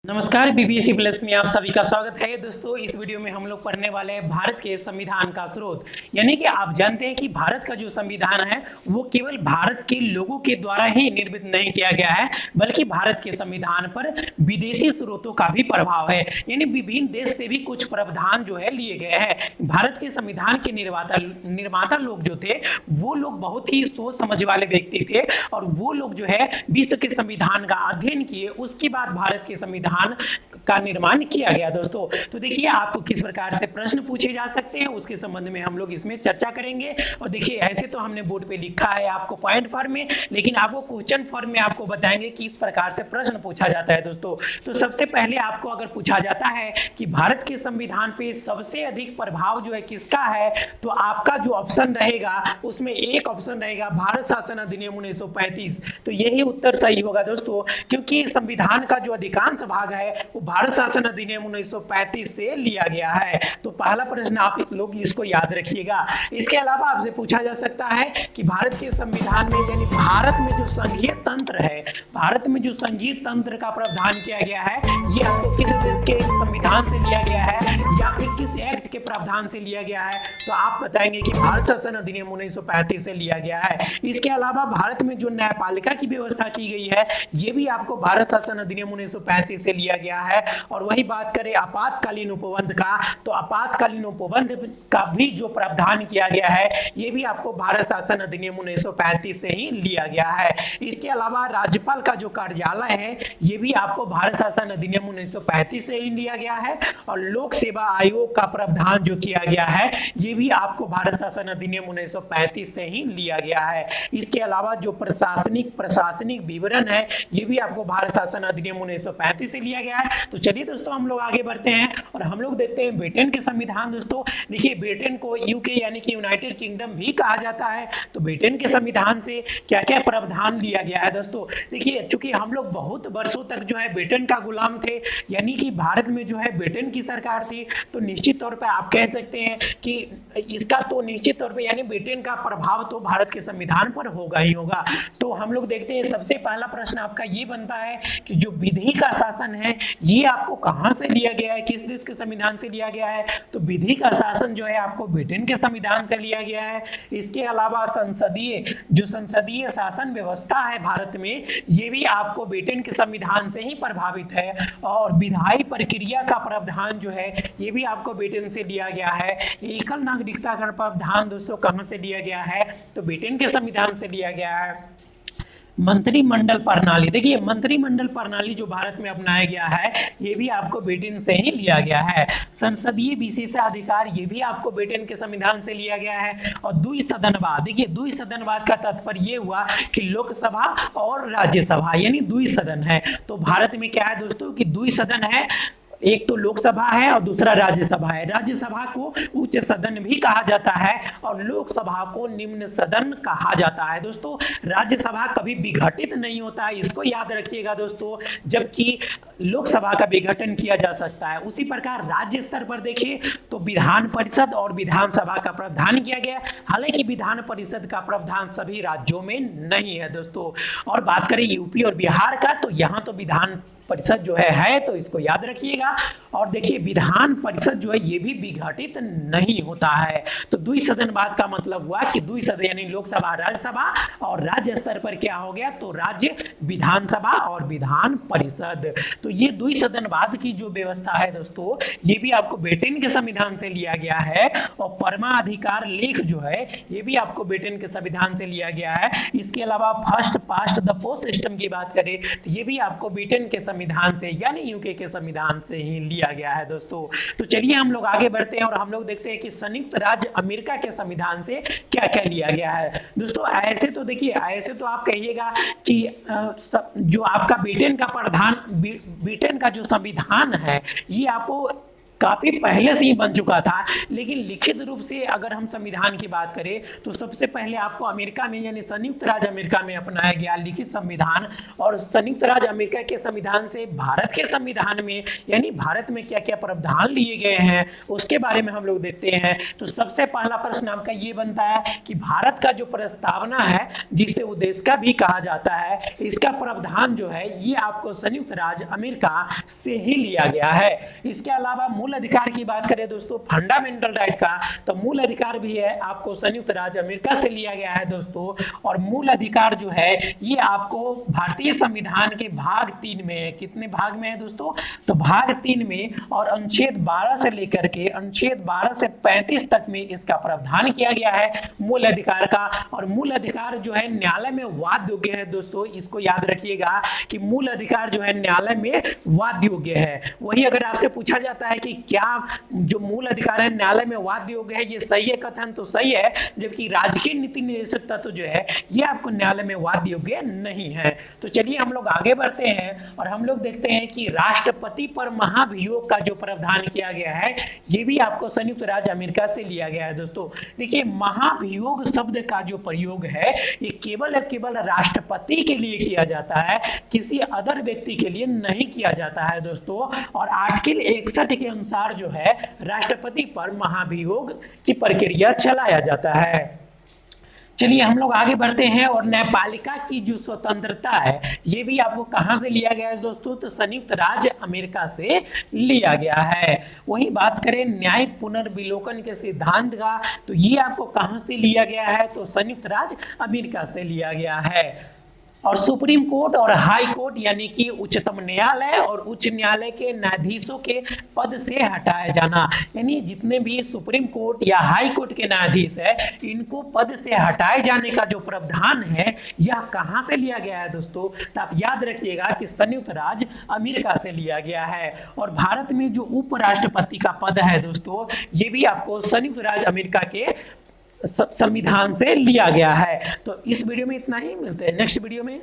नमस्कार BVSc plus में आप सभी का स्वागत है दोस्तों। इस वीडियो में हम लोग पढ़ने वाले हैं भारत के संविधान का स्रोत। यानी कि आप जानते हैं कि भारत का जो संविधान है वो केवल भारत के लोगों के द्वारा ही निर्मित नहीं किया गया है, बल्कि भारत के संविधान पर विदेशी स्रोतों का भी प्रभाव है। यानी विभिन्न देश से भी कुछ प्रावधान जो है लिए गए हैं। भारत के संविधान के निर्माता लोग जो थे वो लोग बहुत ही सोच समझ वाले व्यक्ति थे, और वो लोग जो है विश्व के संविधान का अध्ययन किए, उसके बाद भारत के संविधान का निर्माण किया गया दोस्तों। तो देखिए आपको किस प्रकार से प्रश्न पूछे जा सकते हैं उसके संबंध में हम लोग इसमें चर्चा करेंगे। और देखिए ऐसे तो हमने बोर्ड पे लिखा है आपको पॉइंट फॉर्म में, लेकिन आपको क्वेश्चन फॉर्म में आपको बताएंगे कि इस प्रकार से प्रश्न पूछा जाता है दोस्तों। तो सबसे पहले आपको अगर पूछा जाता है कि भारत के संविधान पे सबसे अधिक प्रभाव जो है किसका है, तो आपका जो ऑप्शन रहेगा उसमें एक ऑप्शन रहेगा भारत शासन अधिनियम 1935। तो यही उत्तर सही होगा दोस्तों, क्योंकि संविधान का जो अधिकांश भाग है वो भारत शासन अधिनियम 1935 से लिया गया है। तो पहला प्रश्न आप लोग इसको याद रखिएगा। इसके अलावा आपसे पूछा जा सकता है कि भारत के संविधान में यानी भारत में जो संघीय तंत्र है, भारत में जो संघीय तंत्र का प्रावधान किया गया है ये आपको किस देश के संविधान से लिया गया है या फिर किस एक्ट के प्रावधान से लिया गया है, तो आप बताएंगे कि भारत शासन अधिनियम 1935 से लिया गया है। इसके अलावा भारत में जो न्यायपालिका की व्यवस्था की गई है ये भी आपको भारत शासन अधिनियम 1935 से लिया गया है। और वही बात करें आपातकालीन उपबंध का, तो आपातकालीन उपबंध का भी जो प्रावधान किया गया है ये भी आपको भारत शासन अधिनियम 1935 से ही लिया गया है। इसके अलावा राज्यपाल का जो कार्यालय है ये भी आपको भारत शासन अधिनियम 1935 से ही लिया गया है। और लोक सेवा आयोग का प्रावधान जो किया गया है ये भी आपको भारत शासन अधिनियम 1935 से ही लिया गया है। इसके अलावा जो प्रशासनिक विवरण है ये भी आपको भारत शासन अधिनियम 1935 से लिया गया है। तो चलिए दोस्तों हम लोग आगे बढ़ते हैं और हम लोग देखते हैं ब्रिटेन के संविधान। दोस्तों देखिए ब्रिटेन को यूके यानी कि यूनाइटेड किंगडम भी कहा जाता है। तो ब्रिटेन के संविधान से क्या क्या प्रावधान लिया गया है दोस्तों, देखिए चूंकि हम लोग बहुत वर्षों तक जो है ब्रिटेन का गुलाम थे, यानी कि भारत में जो है ब्रिटेन की सरकार थी, तो निश्चित तौर पर आप कह सकते हैं कि इसका तो निश्चित तौर पर यानी ब्रिटेन का प्रभाव तो भारत के संविधान पर होगा ही होगा। तो हम लोग देखते हैं सबसे पहला प्रश्न आपका ये बनता है कि जो विधि का शासन है ये आपको कहां से लिया गया है, किस देश के संविधान से लिया गया है, तो विधि का शासन जो है आपको ब्रिटेन के संविधान से लिया गया है। इसके अलावा संसदीय शासन व्यवस्था है भारत में ये भी आपको ब्रिटेन के संविधान से ही प्रभावित है। और विधायी प्रक्रिया का प्रावधान जो है ये भी आपको ब्रिटेन से लिया गया है। एकल नागरिकता का प्रावधान दोस्तों कहां से लिया गया है, तो ब्रिटेन के संविधान से लिया गया है। मंत्रिमंडल प्रणाली, देखिए मंत्रिमंडल प्रणाली जो भारत में अपनाया गया है ये भी आपको ब्रिटेन से ही लिया गया है। संसदीय विशेषाधिकार ये भी आपको ब्रिटेन के संविधान से लिया गया है। और द्विसदनवाद, देखिए द्विसदनवाद का तात्पर्य ये हुआ कि लोकसभा और राज्यसभा यानी द्विसदन है। तो भारत में क्या है दोस्तों कि द्विसदन है, एक तो लोकसभा है और दूसरा राज्यसभा है। राज्यसभा को उच्च सदन भी कहा जाता है और लोकसभा को निम्न सदन कहा जाता है। दोस्तों राज्यसभा कभी विघटित नहीं होता है, इसको याद रखिएगा दोस्तों, जबकि लोकसभा का विघटन किया जा सकता है। उसी प्रकार राज्य स्तर पर देखिए तो विधान परिषद और विधानसभा का प्रावधान किया गया। हालांकि विधान परिषद का प्रावधान सभी राज्यों में नहीं है दोस्तों। और बात करें यूपी और बिहार का, तो यहाँ तो विधान परिषद जो है तो इसको याद रखिएगा। और देखिए विधान परिषद जो है ये भी विघटित नहीं होता है। तो द्विसदनवाद का मतलब हुआ कि द्विसदन यानी लोकसभा राज्यसभा, और राज्य स्तर पर क्या हो गया तो राज्य विधानसभा और विधान परिषद। तो ये द्विसदनवाद की जो व्यवस्था है दोस्तों ये भी आपको ब्रिटेन के संविधान से लिया गया है। और परमाधिकार लेख जो है ये भी आपको ब्रिटेन के संविधान से लिया गया है। इसके अलावा first past the post system की बात करें तो ये भी आपको ब्रिटेन के संविधान से यानी यूके के संविधान से ही लिया गया है दोस्तों। तो चलिए हम लोग आगे बढ़ते हैं और हम लोग देखते हैं कि संयुक्त राज्य अमेरिका के संविधान से क्या क्या लिया गया है दोस्तों। ऐसे तो देखिए ऐसे तो आप कहिएगा कि जो आपका ब्रिटेन का जो संविधान है ये आपको काफी पहले से ही बन चुका था, लेकिन लिखित रूप से अगर हम संविधान की बात करें तो सबसे पहले आपको अमेरिका में यानी संयुक्त राज्य अमेरिका में अपनाया गया लिखित संविधान। और संयुक्त राज्य अमेरिका के संविधान से भारत के संविधान में यानी भारत में क्या क्या प्रावधान लिए गए हैं उसके बारे में हम लोग देखते हैं। तो सबसे पहला प्रश्न आपका ये बनता है कि भारत का जो प्रस्तावना है जिसे उद्देश्य का भी कहा जाता है, इसका प्रावधान जो है ये आपको संयुक्त राज्य अमेरिका से ही लिया गया है। इसके अलावा मूल अधिकार की बात करें दोस्तों, फंडामेंटल राइट का, तो मूल अधिकार भी है आपको संयुक्त राज्य अमेरिका से लिया गया है दोस्तों। और मूल अधिकार जो है ये आपको भारतीय संविधान के भाग 3 में, कितने भाग में है दोस्तों, तो भाग 3 में और अनुच्छेद 12 से लेकर के अनुच्छेद 12 से 35 तक में इसका प्रावधान किया गया है मूल अधिकार का। और मूल अधिकार जो है न्यायालय में वाद योग्य है दोस्तों, इसको याद रखिएगा कि मूल अधिकार जो है न्यायालय में वाद योग्य है। वही अगर आपसे पूछा जाता है कि क्या जो मूल अधिकार है न्यायालय में वाद योग्य है, ये सही है कथन, तो सही है, जबकि राजकीय नीति निर्देशक तत्व जो है ये आपको न्यायालय में वाद योग्य नहीं है। तो चलिए हम लोग आगे बढ़ते हैं और हम लोग देखते हैं कि राष्ट्रपति पर महाभियोग का जो प्रावधान किया गया है ये भी आपको संयुक्त राज्य अमेरिका से लिया गया है दोस्तों। देखिए महाभियोग शब्द का जो प्रयोग है ये केवल राष्ट्रपति के लिए किया जाता है, किसी अदर व्यक्ति के लिए नहीं किया जाता है दोस्तों। और आर्टिकल 61 के अनुसार जो है राष्ट्रपति पर महाभियोग की प्रक्रिया चलाया जाता है। चलिए हम लोग आगे बढ़ते हैं और न्यायपालिका की जो स्वतंत्रता है ये भी आपको कहां से लिया गया है दोस्तों, तो संयुक्त राज्य अमेरिका से लिया गया है। वही बात करें न्यायिक पुनर्विलोकन के सिद्धांत का, तो ये आपको कहां से लिया गया है, तो संयुक्त राज्य अमेरिका से लिया गया है। और सुप्रीम कोर्ट और हाई कोर्ट यानी कि उच्चतम न्यायालय और उच्च न्यायालय के न्यायाधीशों के पद से हटाया जाना, यानी जितने भी सुप्रीम कोर्ट या हाई कोर्ट के न्यायाधीश है इनको पद से हटाए जाने का जो प्रावधान है यह कहां से लिया गया है दोस्तों, तो आप याद रखिएगा कि संयुक्त राज्य अमेरिका से लिया गया है। और भारत में जो उपराष्ट्रपति का पद है दोस्तों ये भी आपको संयुक्त राज्य अमेरिका के संविधान से लिया गया है। तो इस वीडियो में इतना ही, मिलते हैं नेक्स्ट वीडियो में।